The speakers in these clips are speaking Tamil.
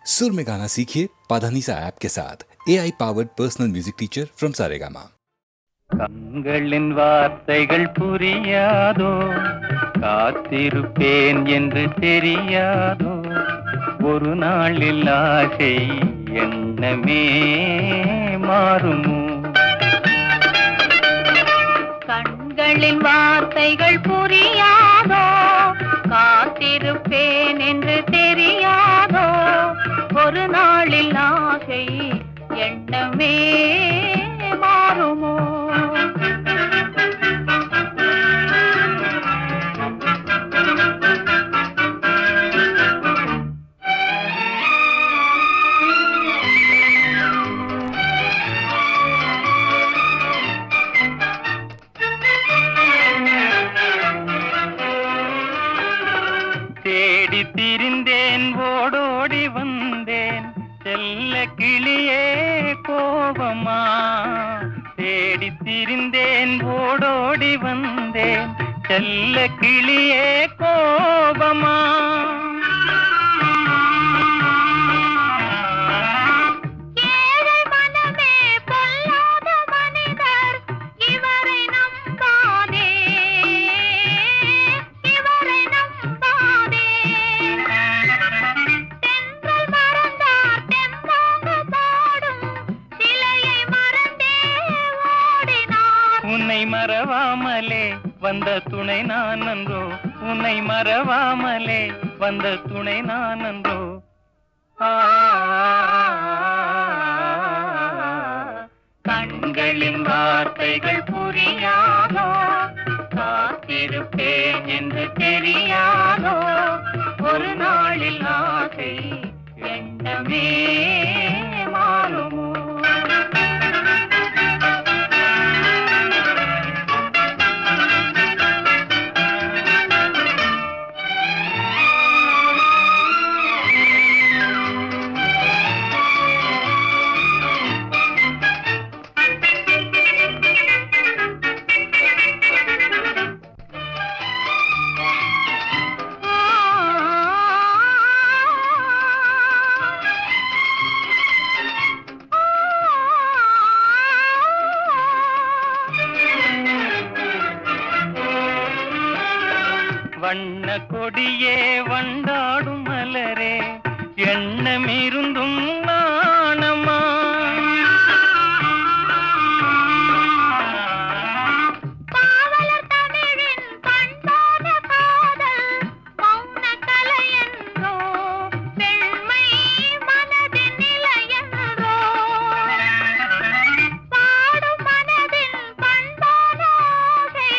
सुर में गाना सीखिए पाधानीसा ऐप के साथ AI powered personal music teacher from Saregama. கண்களின் வார்த்தைகள் புரியாதோ, காத்திருப்பேன் என்று தெரியாதோ, ஒரு நாளில் ஆசை எண்ணமே மாறுமோ. கண்களின் வார்த்தைகள் புரியாதோ, காத்திருப்பேன் என்று தெரியாதோ, ஒரு நாளில் ஆசை எண்ணமே மாறுமோ. தேடி திரிந்தேன், ஓடோடி வந்தேன், செல்ல கிளியே கோபமா. தேடி திரிந்தேன், ஓடோடி வந்தேன், செல்ல கிளியே கோபமா. உன்னை மறவாமலே வந்த துணை நான் அன்றோ, உன்னை மறவாமலே வந்த துணை நான் அன்றோ. கண்களின் வார்த்தைகள் புரியாதோ, காத்திருப்பேன் என்று தெரியாதோ, ஒரு நாளில் ஆசை எண்ணமே மாறுமோ. வண்ண கொடியே வண்டாடும் மலரே, எண்ணமிருந்தும் நாணமா. பாவலர் தமிழின் பண்பான காதல் மௌன கலை என்றோ, பெண்மை மனதின் நிலை என்றோ, பாடும் மனதின் பண்பான ஆசை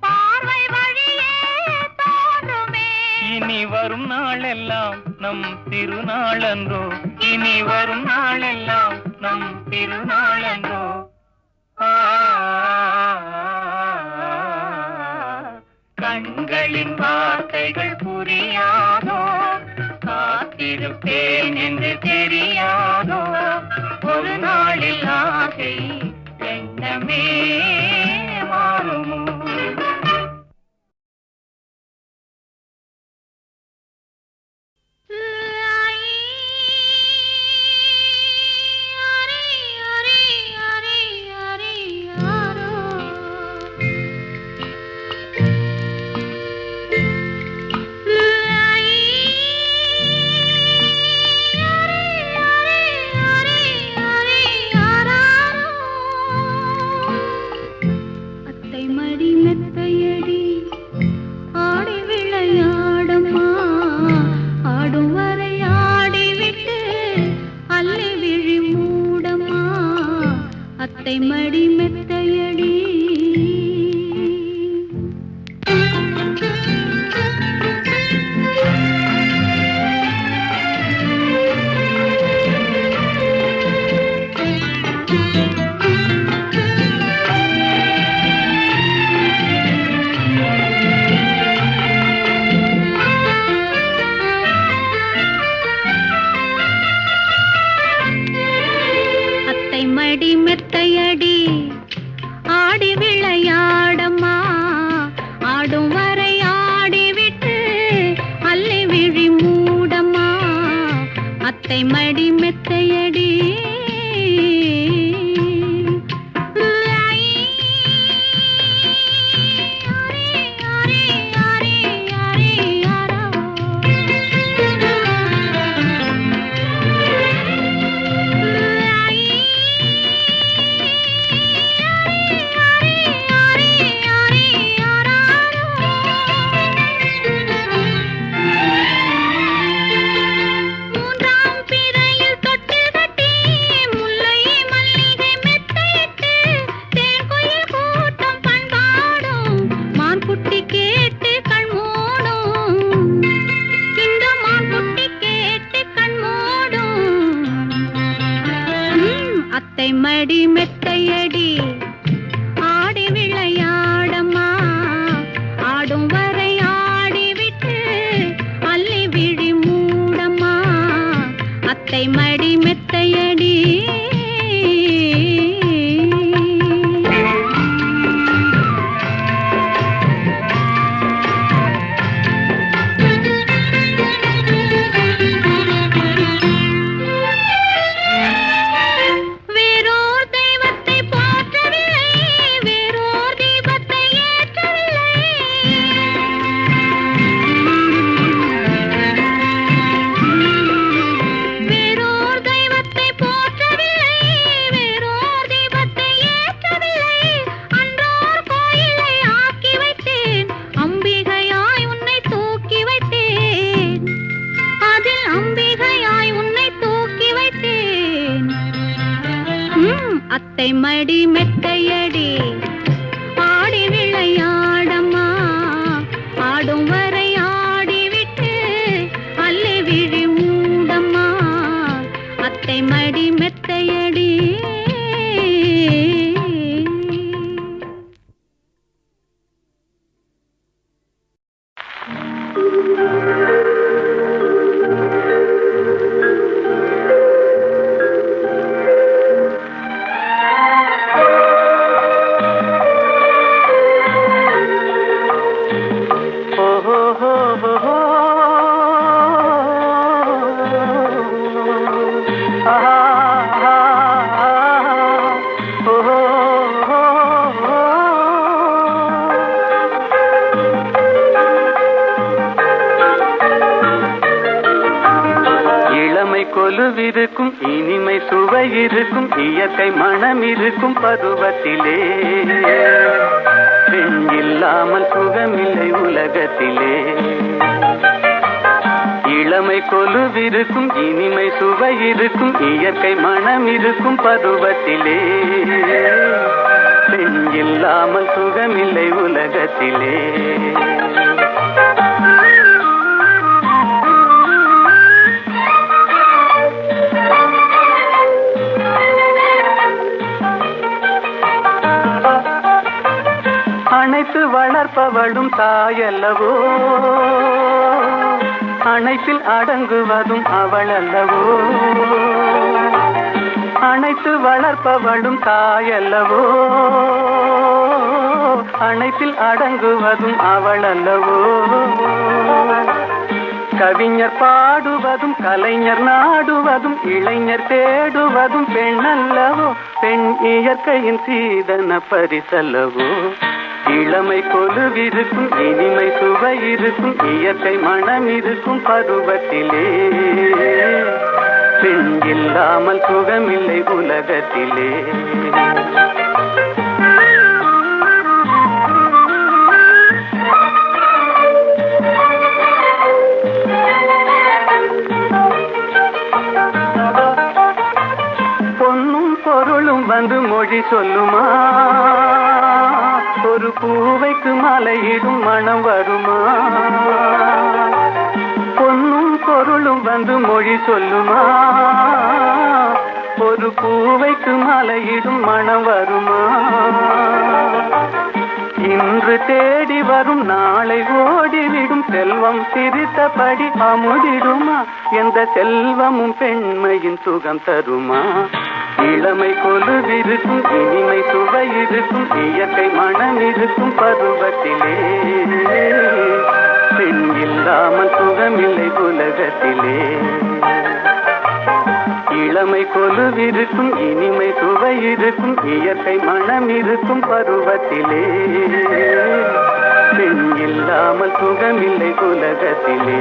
பார்வை வழியே தோன்றுமே. இனி வரும் நாளெல்லாம் நம் திருநாளன்றோ, இனி வரும் நாளெல்லாம் நம் திருநாளன்றோ. கண்களின் வார்த்தைகள் புரியாதோ, காத்திருப்பேன் என்று தெரியாதோ, ஒரு நாளில் ஆசை எண்ணமே மாறுமோ. மடி மெத்தையடி மடி மெத்தையடி ஆடி விளையாடம்மா, ஆடும் வரை ஆடிவிட்டு அல்லி விழி மூடம்மா. அத்தை மடி மெத்தையடி அத்தை மடி மெத்தையடி ஆடி விளையாடம்மா ஆடும் வரை ஆடிவிட்டு அள்ளி விழி மூடம்மா அத்தை மடி மெத்தையடி அத்தை மடி மெத்தையடி ஆடி விளையாடம்மா ஆடும் வரை ஆடிவிட்டு அள்ளி விழி மூடம்மா அத்தை மடி மெத்தையடி கொலுவிருக்கும் இனிமை சுவை இருக்கும் இயற்கை மனம் இருக்கும் பருவத்திலே பெண் இல்லாமல் சுகமில்லை உலகத்திலே இளமை கொலுவிருக்கும் இனிமை சுவை இருக்கும் இயற்கை மனம் இருக்கும் பருவத்திலே பெண் இல்லாமல் சுகமில்லை உலகத்திலே அணைத்து வளர்ப்பவளும் தாயல்லவோ அணைப்பில் அடங்குவதும் அவளல்லவோ அணைத்து வளர்ப்பவளும் தாயல்லவோ அணைப்பில் அடங்குவதும் அவளல்லவோ கவிஞர் பாடுவதும் கலைஞர் நாடுவதும் இளைஞர் தேடுவதும் பெண்ணல்லவோ பெண் இயற்கையின் சீதன பரிசல்லவோ இளமை கொலுவிருக்கும் இனிமை சுவை இருக்கும் இயற்கை மனம் இருக்கும் பருவத்திலே பெண் இல்லாமல் சுகமில்லை உலகத்திலே பொன்னும் பொருளும் வந்து மொழி சொல்லுமா ஒரு பூவைக்கு மலையிடும் மனம் வருமா பொன்னும் பொருளும் வந்து மொழி சொல்லுமா ஒரு பூவைக்கு மலையிடும் மனம் வருமா இன்று தேடி வரும் நாளை ஓடிவிடும் செல்வம் சிரித்தபடி அமுதிடுமா எந்த செல்வமும் பெண்மையின் சுகம் தருமா இளமை கொலுவிருக்கும் இனிமை சுவை இருக்கும் இயற்கை மனம் இருக்கும் பருவத்திலே பெண் இல்லாமல் சுகமில்லை உலகத்திலே இளமை கொலுவிருக்கும் இனிமை சுவை இருக்கும் இயற்கை மனம் இருக்கும் பருவத்திலே பெண் இல்லாமல் சுகமில்லை உலகத்திலே.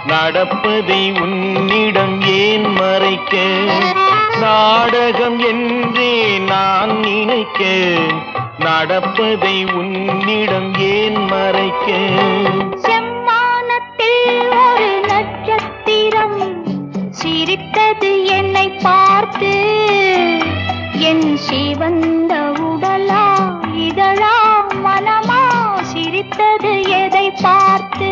நடப்பதை உன்னிடம் ஏன் மறைக்க? நாடகம் என்றே நான் நினைக்க நடப்பதை உன்னிடம் ஏன் மறைக்க? செம்மானத்தில் ஒரு நட்சத்திரம் சிரித்தது என்னை பார்த்து, என் சிவந்த உடலா இதழா மனமா சிரித்தது எதை பார்த்து?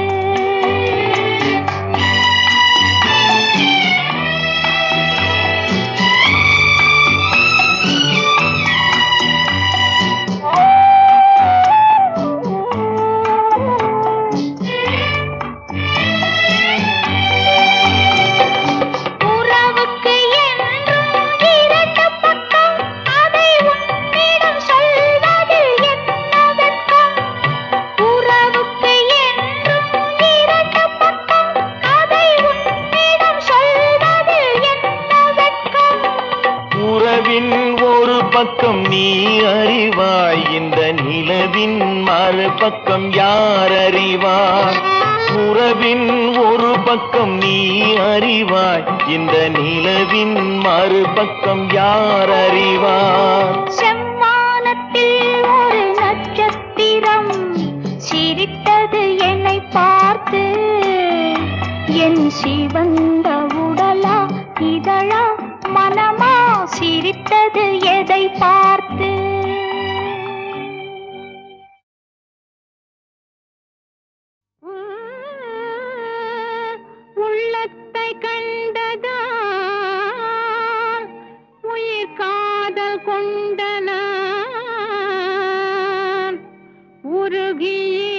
பக்கம் நீ அறிவாய், இந்த நிலவின் மறுபக்கம் யார் அறிவாய்? உறவின் ஒரு பக்கம் நீ அறிவாய், இந்த நிலவின் மறுபக்கம் யார் அறிவாய்? செம்மானத்தில் ஒரு நட்சத்திரம் சிரித்தது என்னை பார்த்து, என் சிவந்த உடலா இதழா மனமா சிரித்தது எதை பார்த்து? உள்ளத்தை கண்டதா உயிர் காதல் கொண்டன உருகியே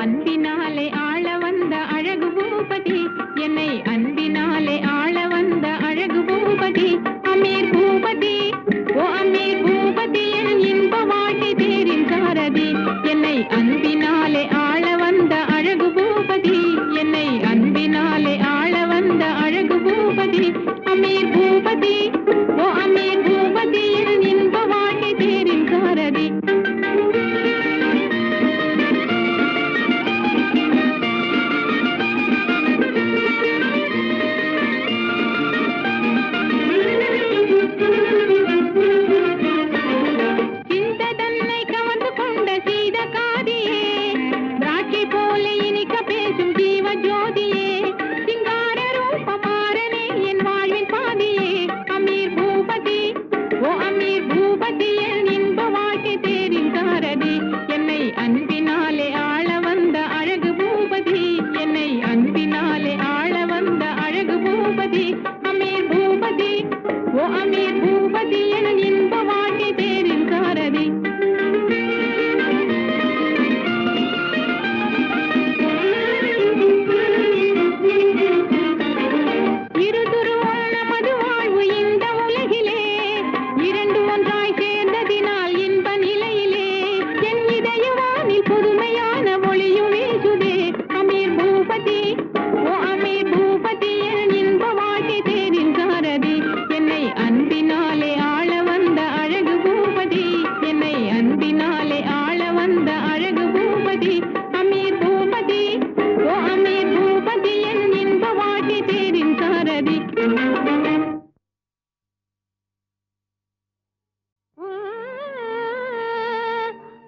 அன்பினாலே ஆள வந்த அழகு பூபதி, என்னை அன்பினாலே ஆள வந்த அழகு பூபதி, அமீர் பூபதி ஓ அமீர் பூபதி, என் இன்ப வாழ்க்கை தேரின் சாரதி, என்னை அன்பினாலே ஆள வந்த அழகு பூபதி, என்னை அன்பினாலே ஆள வந்த அழகு பூபதி, அமீர் பூபதி ஓ அமீர் பூபதி, என் இன்ப வாழ்க்கை தேரின் சாரதி. போல இனிக்க பேசும் ஜீவ ஜீவஜோதியே சிங்கார ரூபமாறனே என் வாழ்வின் பாதியே அமீர் பூபதி ஓ அமீர் பூபதி என் இன்ப வாழ்க்கை தேரின் சாரதி என்னை அன்பினாலே ஆள வந்த அழகு பூபதி என்னை அன்பினாலே ஆள வந்த அழகு பூபதி அமீர் பூபதி ஓ அமீர் பூபதி என் இன்ப வாழ்க்கை தேரின் சாரதி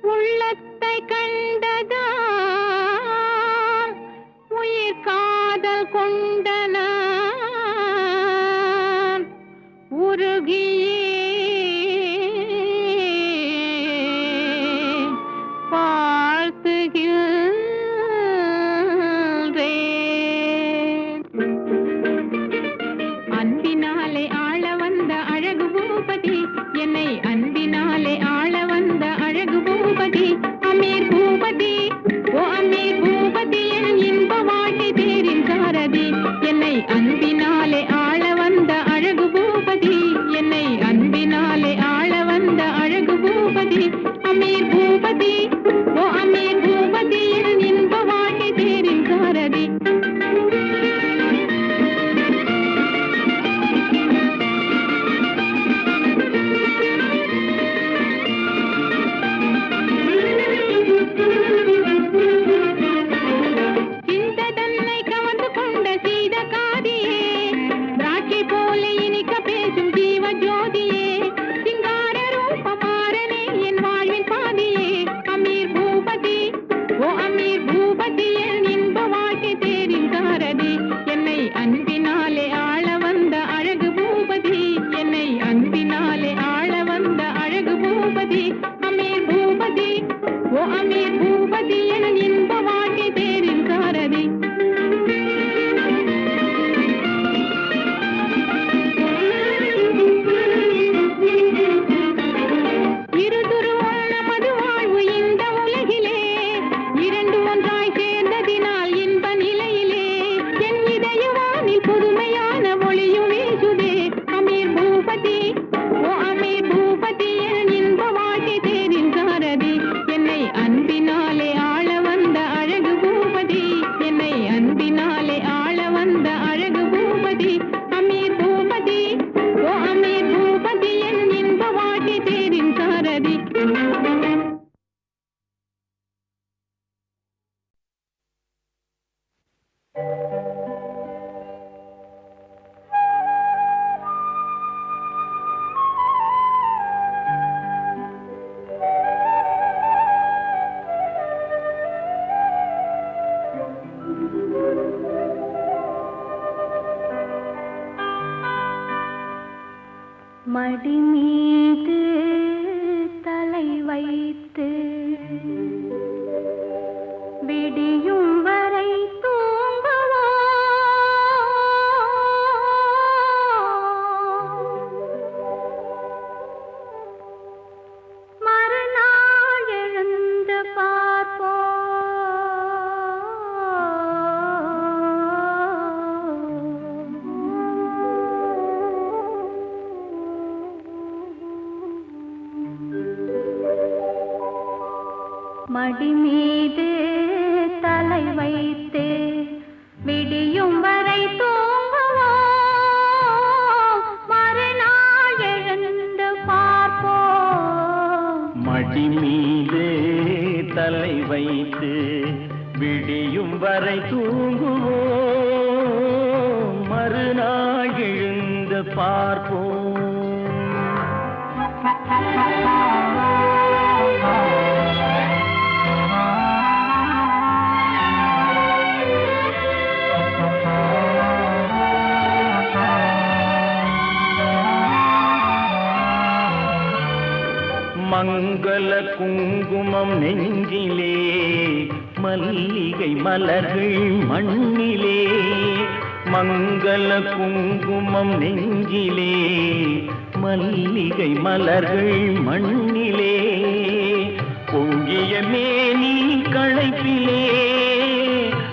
உள்ளத்தை கண்டதா உயிர் காதல் கொண்டன உருகியே வாழ்த்துகின்றேன் அன்பினாலே ஆள வந்த அழகு பூபதி என்னை அன்பினாலே ஆள வந்த அழகு பூபதி அமீர் பூபதி ஓ அமீர் பூபதி என் இன்ப வாழ்க்கை தேரின் சாரதி என்னை அன்பினாலே ஆள வந்த அழகு பூபதி என்னை அன்பினாலே ஆள வந்த அழகு பூபதி அமீர் பூபதி ஓ அமீர் பூபதி என் இன்ப வாழ்க்கை தேரின் சாரதி மடி மீது தலை வைத்து விடியும் வரை தூங்குவோம் மறுநாள் எழுந்து பார்ப்போம் மடி மீது தலை வைத்து விடியும் வரை தூங்குவோம் மறுநாள் எழுந்து பார்ப்போம் மடி மீது தலை வைத்து விடியும் வரை தூங்குவோம் மறுநாள் எழுந்து பார்ப்போம் மங்கள குங்குமம் நெஞ்சிலே மல்லிகை மலர்கள் மண்ணிலே மங்கள குங்குமம் நெஞ்சிலே மல்லிகை மலர்கள் மண்ணிலே பொங்கிய மேனி களைப்பிலே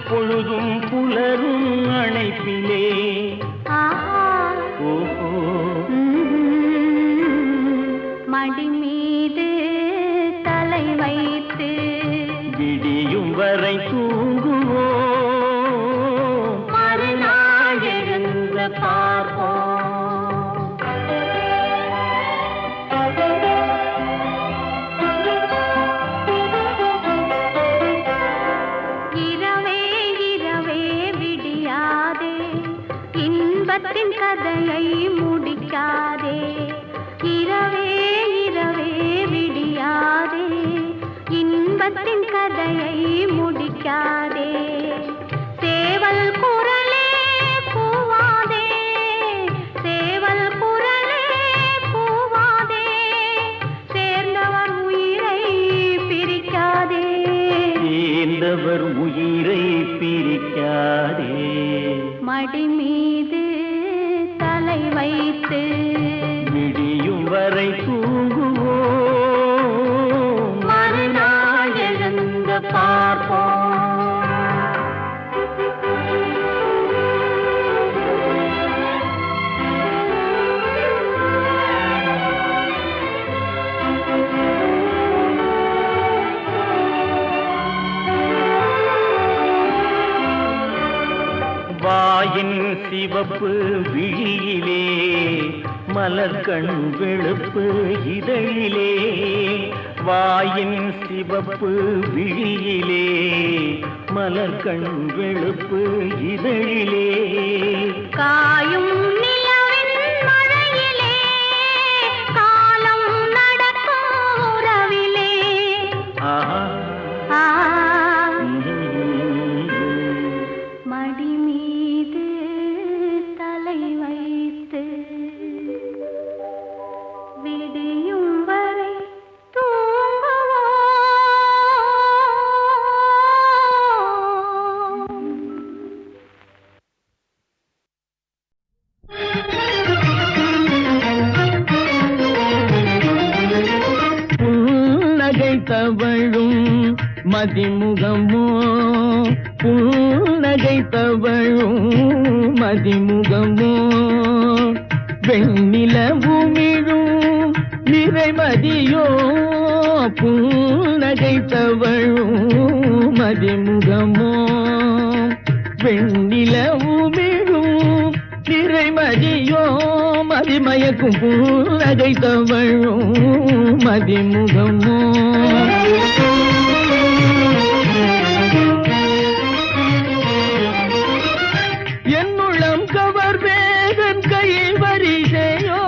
பொழுதும் புலரும் அணைப்பிலே ஓஹோ மடி மீது தலை வைத்து விடியும் வரை தூங்குவோம் மறுநாள் எழுந்து பார்ப்போம். இரவே இரவே விடியாதே இன்பத்தின் கதையை முடிக்காதே. இரவே இரவே விடியாதே இன்பத்தின் கதையை முடிக்காதே. சேவல் குரலே கூவாதே சேவல் குரலே கூவாதே. சேர்ந்தவர் உயிரை பிரிக்காதே சேர்ந்தவர் உயிரை பிரிக்காதே. மடி மீது தலை வைத்து விடியும் வரை தூங்குவோம் மறுநாள் எழுந்து பார்ப்போம். வாயின் சிவப்பு விழியிலே மலர்கண் வெளுப்பு இதழிலே வாயின் சிவப்பு விழியிலே மலர்கண் வெளுப்பு இதழிலே காயும் நிலவின் மழையிலே காலம் நடக்கும் உறவிலே. ஆஹா ஆ, மடி மீது தலை வைத்து விடியும் வரை புன்னகை தவழும் மதிமுகமோ புன்னகை தவழும் மதிமுகமோ வெண்ணிலவுமிழும் நிறைமதியோ புன்னகை தவழும் மதிமுகமோ வெண்ணிலவுமிழும் நிறைமதியோ மதிமயக்கும் புன்னகை தவழும் மதிமுகமோ என்னுள்ளம் கவர் வேதன் கையில் வரிசையோ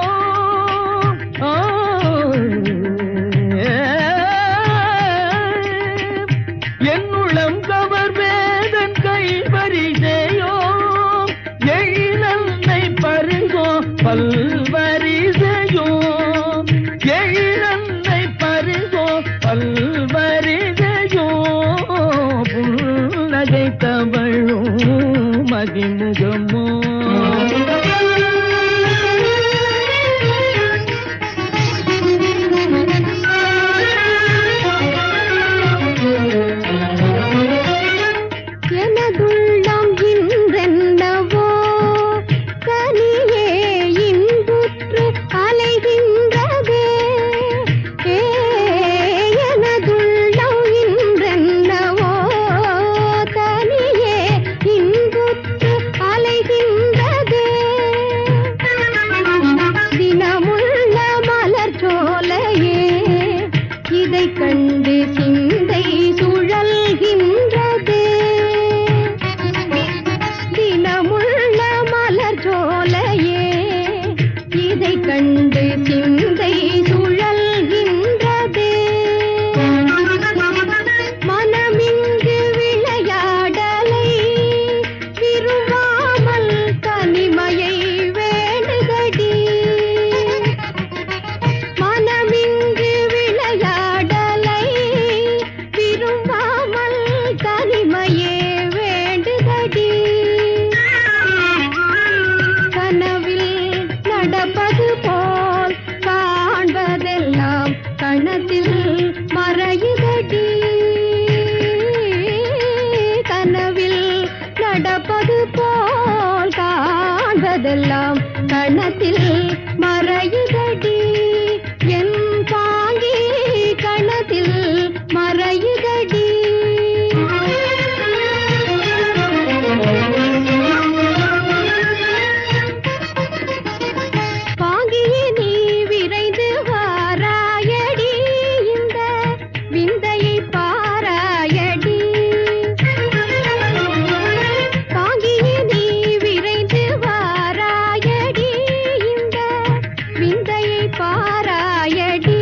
என்னுள்ளம் கவர் வேதன் கையில் வரிசையோ எழிலன்னை பருகோ பல்வரிசையோ எழிலன்னை பருகோ பல்வரிசையோ புன்னகை தவழும் மதிமுகமோ எனதுள்ளம் இன்றென்னவோ கனியே இன்புற்று அலைகின்றதே. எனதுள்ளம் இன்றென்னவோ கனியே இன்புற்று அலைகின்றதே. கணத்தில் மறையுதடி என் பாங்கி கணத்தில் மறையுதடி பாங்கியே நீ விரைந்து வாராயடி இந்த விந்தையை பாராயடி பாங்கியே நீ விரைந்து வாராயடி இந்த விந்தையை பாராயடி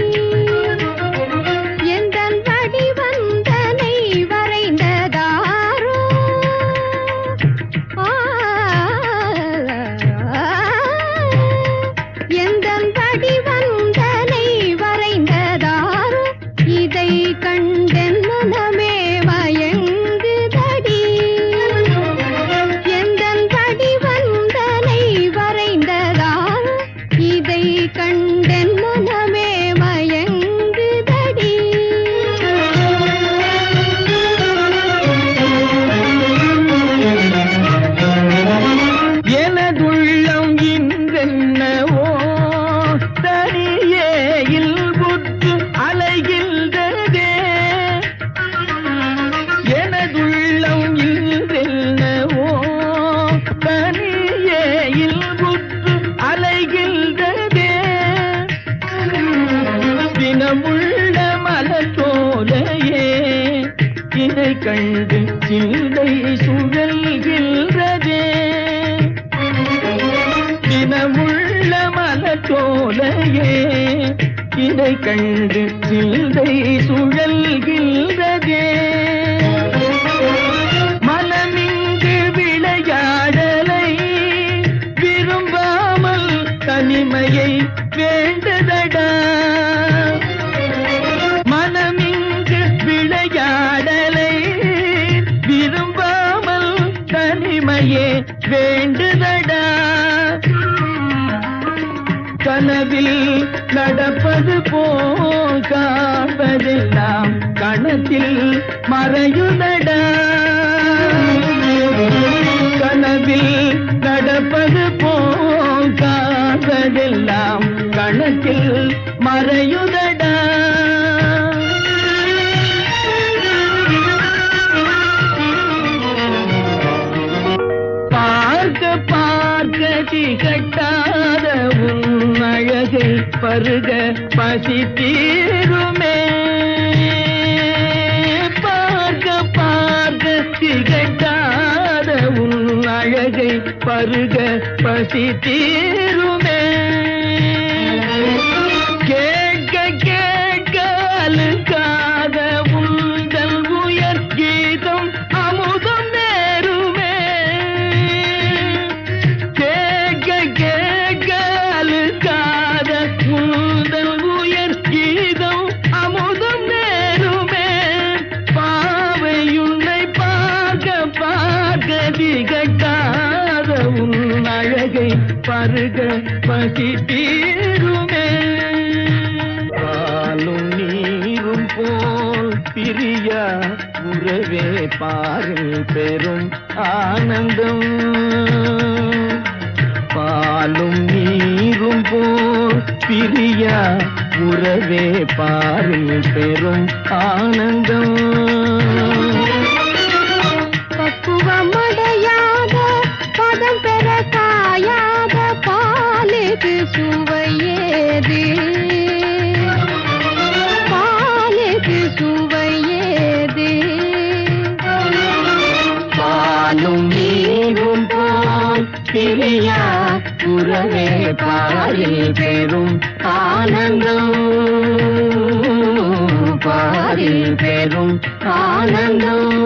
எந்தன் வடிவந்தனை வரைந்ததாரோ எந்தன் வடிவந்தனை வரைந்ததாரோ இதை கண்டன் மனமே மயங்குதடி எந்தன் வடிவந்தனை வரைந்ததாரோ இதை கண்டன் மனமே மயங்குதடி எனதுள்ளம் இன்றென்னவோ தனியே இல்புற்று அலைகின்றதே எனதுள்ளம் இன்றென்னவோ தனியே இல்புற்று அலைகின்றதே தினமுள்ள மலர் போலையே இதை கண்டு சிந்தை சுழல்கின்றதே தினமுள்ள மலர் போலையே இதை கண்டு சிந்தை சுழல்கின்றதே மனமிங்கு விளையாடலை விரும்பாமல் தனிமையை வேண்டுதடா மனமிங்கு விளையாடலை விரும்பாமல் தனிமையே வேண்டுதடா கனவில் நடப்பது போல் காண்பதெல்லாம் கணத்தில் மறையுதடா கனவில் நடப்பது போல் காண்பதெல்லாம் கணத்தில் மறையுதடா பார்க்க பார்க்க திகட்டாத உன் அழகை பருக பசி தீருமே பார்க்க பார்க்க திகட்டாத உன் அழகை பருக பசி தீருமே கேட்க கேட்க அழுக்காத உங்கள் உயர் கீதம் அமுதம் நேருமே கேட்க கேட்க அழுக்காத உங்கள் உயர் கீதம் அமுதம் நேருமே பாவை உன்னை பார்க்க பார்க்க திகட்டாத உன் அழகை பருக பசி தீருமே பாலும் நீரும் போல் பிரியா உறவே பாரில் பெரும் ஆனந்தம் பாலும் நீரும் போல் பிரியா உறவே பாரில் பெரும் ஆனந்தம் பக்குவமடையாத பதம் பெற காயாத பாலுக்கு சுவையேது பாலுக்கு சுவையேது பாலும் நீரும் போல் பிரியா உறவே பாரில் பெரும் ஆனந்தம் பாரில் பெரும் ஆனந்தம்